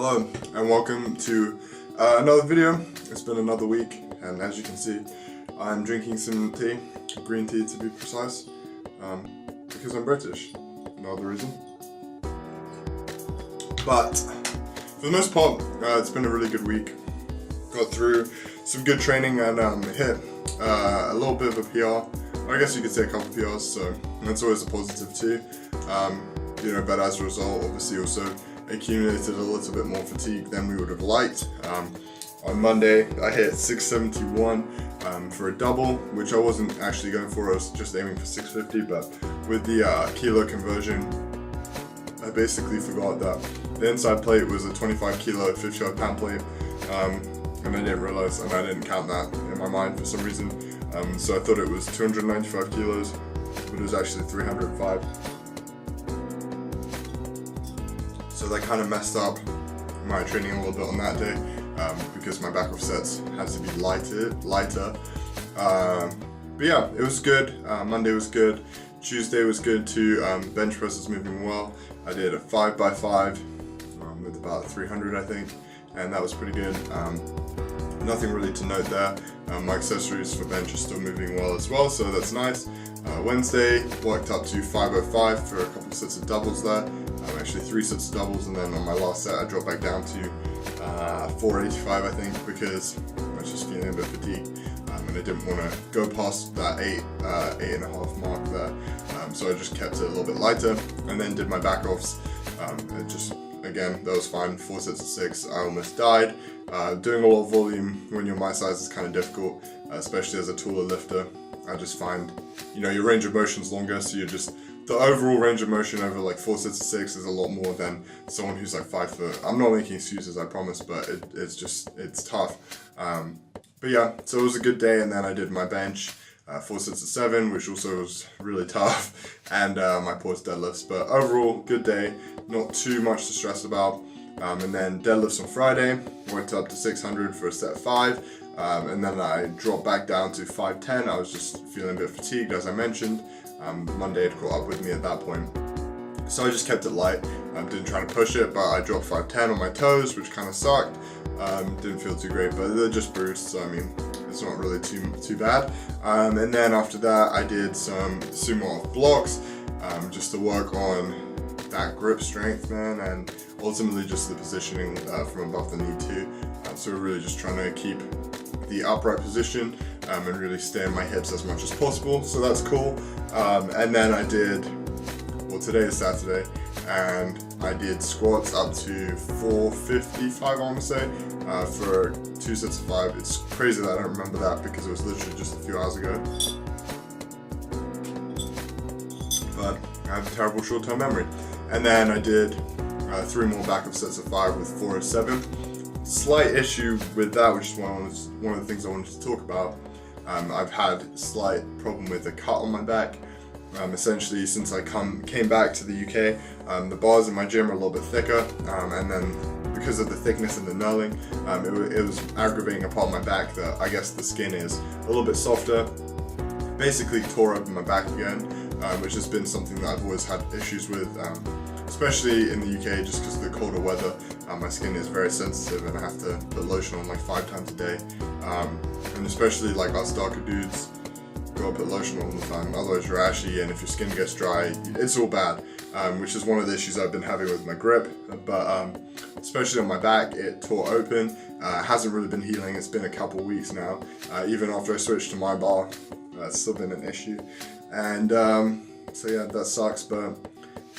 Hello and welcome to another video. It's been another week, and as you can see, I'm drinking some tea, green tea to be precise, because I'm British, no other reason. But for the most part, it's been a really good week. Got through some good training and hit a little bit of a PR. I guess you could say a couple PRs, so that's always a positive too. But as a result, obviously also accumulated a little bit more fatigue than we would have liked. On Monday, I hit 671 for a double, which I wasn't actually going for. I was just aiming for 650, but with the kilo conversion, I basically forgot that the inside plate was a 25 kilo 55 pound plate, and I didn't realize, and I didn't count that in my mind for some reason. So I thought it was 295 kilos, but it was actually 305. So that kind of messed up my training a little bit on that day, because my back off sets had to be lighter. But yeah, it was good. Monday was good. Tuesday was good too. Bench press is moving well. I did a 5x5 with about 300, I think, and that was pretty good. Nothing really to note there. My accessories for bench are still moving well as well, so that's nice. Wednesday worked up to 505 for a couple sets of doubles there. Actually 3 sets of doubles, and then on my last set I dropped back down to 485, I think, because I was just feeling a bit fatigued, and I didn't want to go past that 8.5 mark there. So I just kept it a little bit lighter, and then did my back offs. Again, that was fine. 4 sets of 6. I almost died. Doing a lot of volume when you're my size is kind of difficult, especially as a taller lifter. I just find, your range of motion is longer, so the overall range of motion over like 4 sets of 6 is a lot more than someone who's like 5 foot. I'm not making excuses, I promise, but it's tough. But yeah, so it was a good day, and then I did my bench, 4 sets of 7, which also was really tough, and my pause deadlifts. But overall, good day, not too much to stress about. And then deadlifts on Friday, went up to 600 for a set 5, and then I dropped back down to 510. I was just feeling a bit fatigued, as I mentioned. Monday had caught up with me at that point, so I just kept it light. Didn't try to push it, but I dropped 510 on my toes, which kind of sucked. Didn't feel too great, but they're just bruised, so I mean, it's not really too bad. And then after that, I did some sumo off blocks, just to work on that grip strength, man, and ultimately just the positioning from above the knee too. So we're really just trying to keep the upright position and really stay in my hips as much as possible, so that's cool. And then I did, today is Saturday, and I did squats up to 455, I want to say, for 2 sets of 5. It's crazy that I don't remember that because it was literally just a few hours ago. But I have a terrible short-term memory. And then I did 3 more backup sets of 5 with 407. Slight issue with that, which is one of the things I wanted to talk about. I've had a slight problem with a cut on my back. Essentially, since I came back to the UK, the bars in my gym are a little bit thicker, and then because of the thickness and the knurling, it was aggravating a part of my back that I guess the skin is a little bit softer. Basically tore open my back again, which has been something that I've always had issues with, especially in the UK, just because of the colder weather. My skin is very sensitive, and I have to put lotion on like 5 times a day. And especially like us darker dudes, gotta put lotion on all the time, otherwise you're ashy, and if your skin gets dry, it's all bad, which is one of the issues I've been having with my grip. But especially on my back, it tore open. Hasn't really been healing. It's been a couple weeks now. Even after I switched to my bar, it's still been an issue. And so yeah, that sucks, but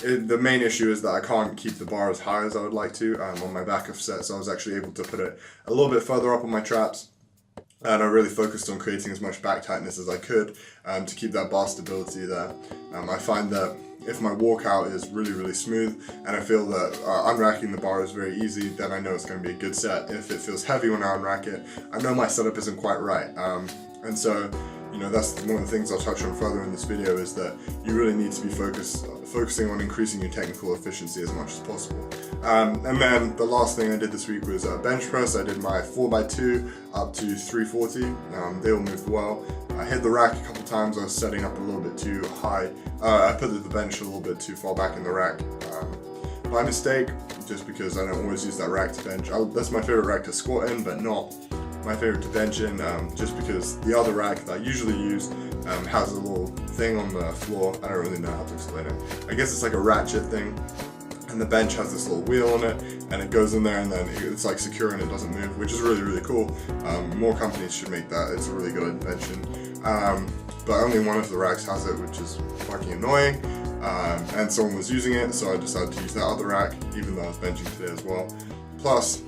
the main issue is that I can't keep the bar as high as I would like to on my back off set, so I was actually able to put it a little bit further up on my traps, and I really focused on creating as much back tightness as I could to keep that bar stability there. I find that if my walkout is really smooth, and I feel that unracking the bar is very easy, then I know it's going to be a good set. If it feels heavy when I unrack it, I know my setup isn't quite right. And so, that's one of the things I'll touch on further in this video, is that you really need to be focusing on increasing your technical efficiency as much as possible. And then the last thing I did this week was bench press. I did my 4x2 up to 340. They all moved well. I hit the rack a couple times. I was setting up a little bit too high. I put the bench a little bit too far back in the rack by mistake. just because I don't always use that rack to bench. That's my favorite rack to squat in, but not my favorite to bench in, just because the other rack that I usually use has a little thing on the floor. I don't really know how to explain it. I guess it's like a ratchet thing, and the bench has this little wheel on it, and it goes in there, and then it's like secure and it doesn't move, which is really, really cool. More companies should make that. It's a really good invention. But only one of the racks has it, which is fucking annoying. And someone was using it, so I decided to use that other rack, even though I was benching today as well. Plus,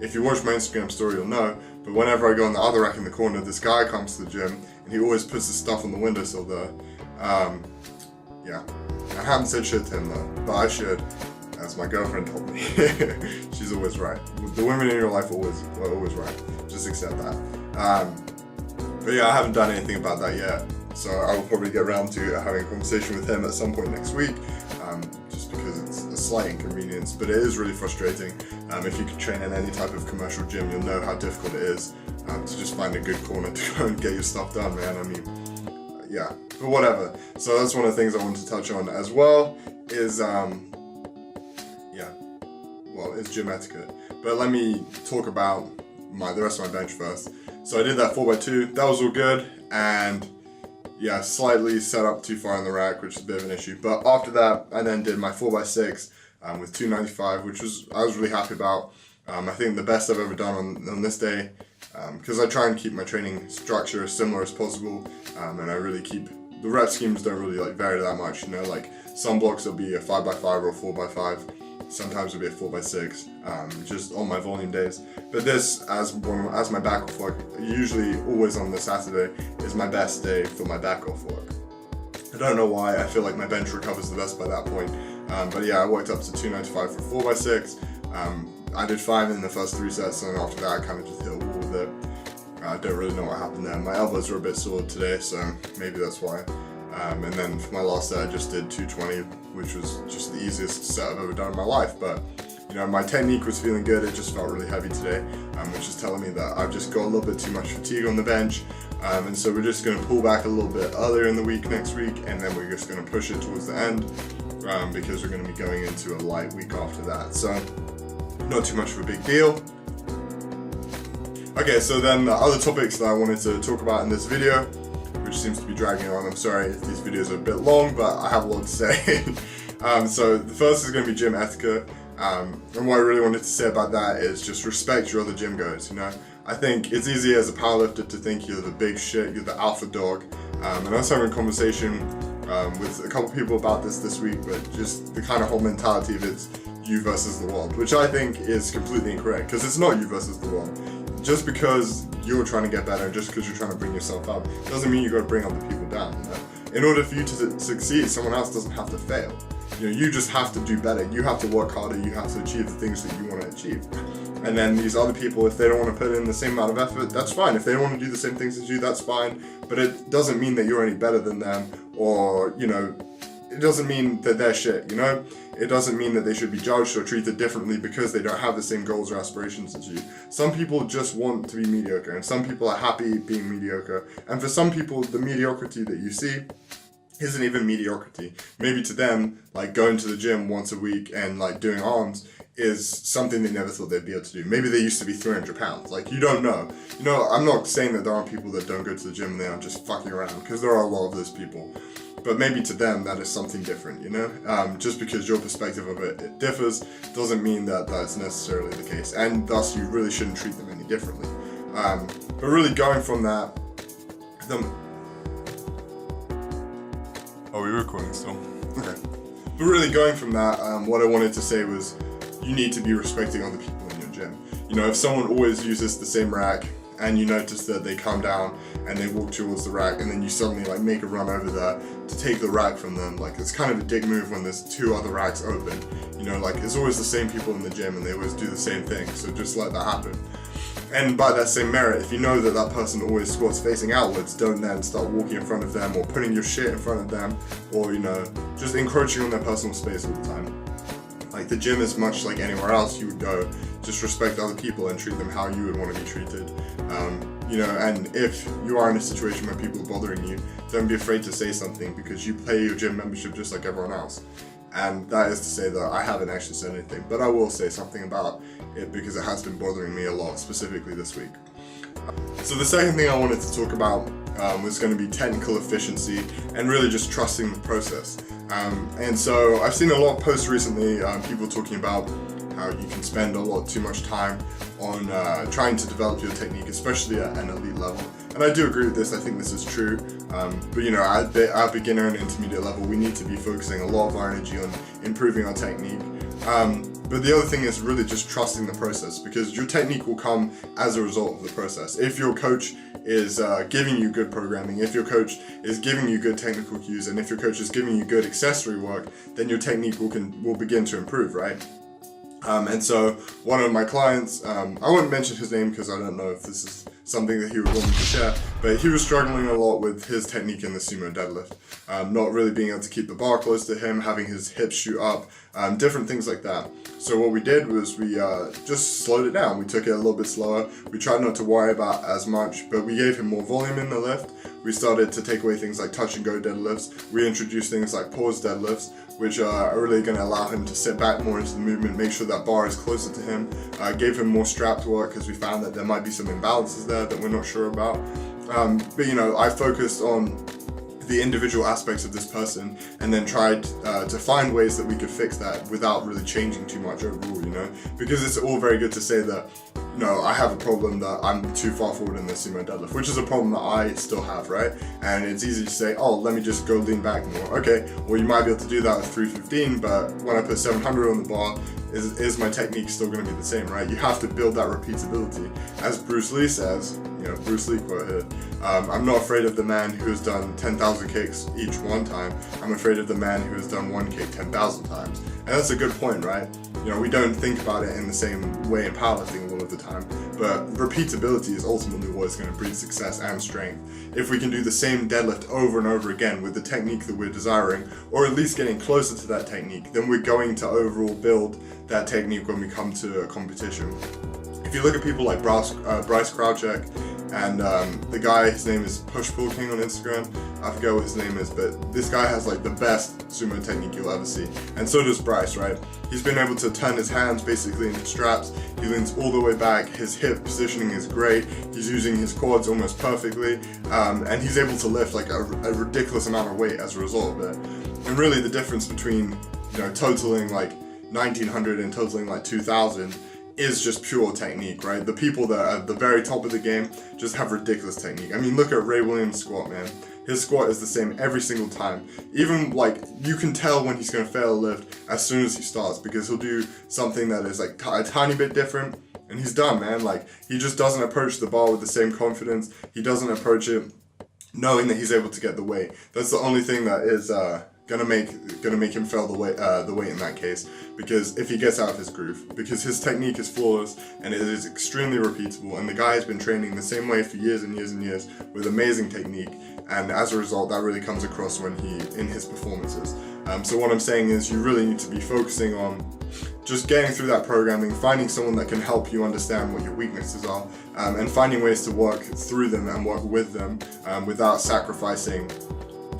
if you watch my Instagram story, you'll know, but whenever I go on the other rack in the corner, this guy comes to the gym, and he always puts his stuff on the windowsill there. Yeah, I haven't said shit to him though, but I should, as my girlfriend told me. She's always right. The women in your life are always right. Just accept that. But yeah, I haven't done anything about that yet, so I will probably get around to having a conversation with him at some point next week, just because it's a slight inconvenience, but it is really frustrating. If you can train in any type of commercial gym, you'll know how difficult it is to just find a good corner to go and get your stuff done, man. I mean, yeah, but whatever. So that's one of the things I wanted to touch on as well, is is gym etiquette. But let me talk about the rest of my bench first. So I did that 4x2, that was all good, and yeah, slightly set up too far in the rack, which is a bit of an issue. But after that, I then did my 4x6 with 295, which I was really happy about. I think the best I've ever done on this day, because I try and keep my training structure as similar as possible, and I really keep, the rep schemes don't really like vary that much, you know, like some blocks will be a 5x5 or a 4x5, sometimes it'll be a 4x6, just on my volume days. But this, as my back off work, usually always on the Saturday, is my best day for my back off work. I don't know why, I feel like my bench recovers the best by that point. But yeah, I worked up to 295 for 4x6. I did 5 in the first 3 sets, and after that I kind of just hit a wall with it. I don't really know what happened there. My elbows were a bit sore today, so maybe that's why. And then for my last set I just did 220, which was just the easiest set I've ever done in my life. But you know, my technique was feeling good, it just felt really heavy today, which is telling me that I've just got a little bit too much fatigue on the bench. And so we're just going to pull back a little bit earlier in the week next week, and then we're just going to push it towards the end, because we're going to be going into a light week after that. So not too much of a big deal. Okay, so then the other topics that I wanted to talk about in this video, which seems to be dragging on. I'm sorry if these videos are a bit long, but I have a lot to say. So the first is going to be gym etiquette. And what I really wanted to say about that is just respect your other gym goers, you know? I think it's easy as a powerlifter to think you're the big shit, you're the alpha dog. And I was having a conversation with a couple people about this week, but just the kind of whole mentality of it's you versus the world, which I think is completely incorrect, because it's not you versus the world. Just because you're trying to get better, just because you're trying to bring yourself up, doesn't mean you got to bring other people down, you know? In order for you to succeed, someone else doesn't have to fail. You know, you just have to do better. You have to work harder. You have to achieve the things that you want to achieve. And then these other people, if they don't want to put in the same amount of effort, that's fine. If they don't want to do the same things as you, that's fine. But it doesn't mean that you're any better than them, or, you know, it doesn't mean that they're shit, you know? It doesn't mean that they should be judged or treated differently because they don't have the same goals or aspirations as you. Some people just want to be mediocre, and some people are happy being mediocre. And for some people, the mediocrity that you see isn't even mediocrity. Maybe to them, like going to the gym once a week and like doing arms is something they never thought they'd be able to do. Maybe they used to be 300 pounds. Like, you don't know. You know, I'm not saying that there aren't people that don't go to the gym and they are just fucking around, because there are a lot of those people. But maybe to them that is something different, you know? Just because your perspective of it differs doesn't mean that that's necessarily the case, and thus you really shouldn't treat them any differently. But really going from that, are we recording still? Okay. But really going from that, what I wanted to say was you need to be respecting other people in your gym. You know, if someone always uses the same rack and you notice that they come down and they walk towards the rack, and then you suddenly like make a run over there to take the rack from them, like it's kind of a dick move when there's 2 other racks open. You know, like it's always the same people in the gym and they always do the same thing, so just let that happen. And by that same merit, if you know that that person always squats facing outwards, don't then start walking in front of them or putting your shit in front of them, or, you know, just encroaching on their personal space all the time. Like, the gym is much like anywhere else you would go. Just respect other people and treat them how you would want to be treated. You know, and if you are in a situation where people are bothering you, don't be afraid to say something, because you pay your gym membership just like everyone else. And that is to say that I haven't actually said anything, but I will say something about it because it has been bothering me a lot, specifically this week. So the second thing I wanted to talk about was going to be technical efficiency and really just trusting the process. And so I've seen a lot of posts recently, people talking about how you can spend a lot too much time on trying to develop your technique, especially at an elite level. And I do agree with this, I think this is true. But you know, at our beginner and intermediate level, we need to be focusing a lot of our energy on improving our technique. But the other thing is really just trusting the process, because your technique will come as a result of the process. If your coach is giving you good programming, if your coach is giving you good technical cues, and if your coach is giving you good accessory work, then your technique will begin to improve, right? And so one of my clients, I won't mention his name because I don't know if this is something that he would want me to share, but he was struggling a lot with his technique in the sumo deadlift, not really being able to keep the bar close to him, having his hips shoot up, different things like that. So what we did was we just slowed it down. We took it a little bit slower. We tried not to worry about as much, but we gave him more volume in the lift. We started to take away things like touch and go deadlifts. We introduced things like pause deadlifts, which are really going to allow him to sit back more into the movement, make sure that bar is closer to him. Gave him more strapped work because we found that there might be some imbalances there that we're not sure about. But you know, I focused on the individual aspects of this person and then tried to find ways that we could fix that without really changing too much overall, you know, because it's all very good to say that, you know, I have a problem that I'm too far forward in the sumo deadlift, which is a problem that I still have, right? And it's easy to say, oh, let me just go lean back more. Okay, well, you might be able to do that with 315, but when I put 700 on the bar, is my technique still going to be the same, right? You have to build that repeatability. As Bruce Lee says, you know, Bruce Lee quote here, I'm not afraid of the man who has done 10,000 kicks each one time. I'm afraid of the man who has done one kick 10,000 times. And that's a good point, right? You know, we don't think about it in the same way in powerlifting a lot of the time, but repeatability is ultimately what is going to breed success and strength. If we can do the same deadlift over and over again with the technique that we're desiring, or at least getting closer to that technique, then we're going to overall build that technique when we come to a competition. If you look at people like Bryce Krawczyk, and the guy, his name is Push Pull King on Instagram, I forget what his name is, but this guy has like the best sumo technique you'll ever see. And so does Bryce, right? He's been able to turn his hands basically into straps. He leans all the way back. His hip positioning is great. He's using his quads almost perfectly. And he's able to lift like a ridiculous amount of weight as a result of it. And really the difference between, you know, totaling like 1900 and totaling like 2000 is just pure technique, right? The people that are at the very top of the game just have ridiculous technique. I mean, look at Ray Williams' squat, man. His squat is the same every single time. Even like, you can tell when he's gonna fail a lift as soon as he starts, because he'll do something that is like a tiny bit different and he's done, man. Like, he just doesn't approach the bar with the same confidence. He doesn't approach it knowing that he's able to get the weight. That's the only thing that is gonna make him fail the weight in that case, because if he gets out of his groove, because his technique is flawless and it is extremely repeatable, and the guy has been training the same way for years and years and years with amazing technique, and as a result that really comes across when in his performances. So what I'm saying is, you really need to be focusing on just getting through that programming, finding someone that can help you understand what your weaknesses are, and finding ways to work through them and work with them without sacrificing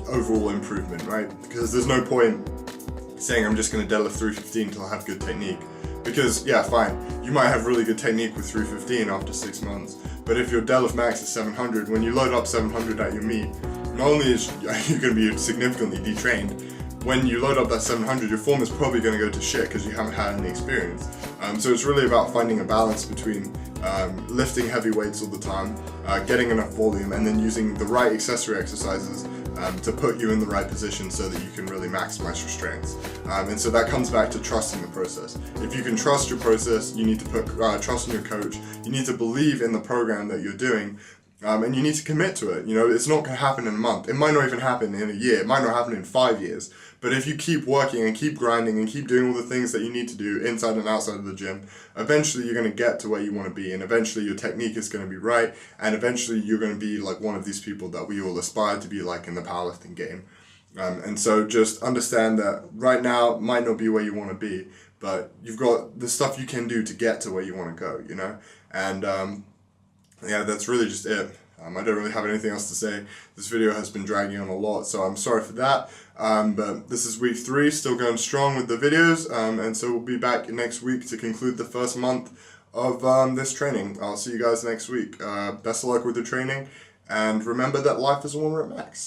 overall improvement, right? Because there's no point saying I'm just going to deadlift 315 until I have good technique, because yeah, fine, you might have really good technique with 315 after 6 months, but if your deadlift max is 700, when you load up 700 at your meet, not only is you going to be significantly detrained, when you load up that 700, your form is probably going to go to shit because you haven't had any experience. So it's really about finding a balance between lifting heavy weights all the time, getting enough volume, and then using the right accessory exercises to put you in the right position so that you can really maximize your strengths. And so that comes back to trusting the process. If you can trust your process, you need to put trust in your coach. You need to believe in the program that you're doing. And you need to commit to it. You know, it's not going to happen in a month. It might not even happen in a year. It might not happen in 5 years. But if you keep working and keep grinding and keep doing all the things that you need to do inside and outside of the gym, eventually you're going to get to where you want to be. And eventually your technique is going to be right. And eventually you're going to be like one of these people that we all aspire to be like in the powerlifting game. And so just understand that right now might not be where you want to be, but you've got the stuff you can do to get to where you want to go, you know? And yeah, that's really just it. I don't really have anything else to say. This video has been dragging on a lot, so I'm sorry for that. But this is week 3, still going strong with the videos, and so we'll be back next week to conclude the first month of this training. I'll see you guys next week. Best of luck with the training, and remember that life is a 1 rep max.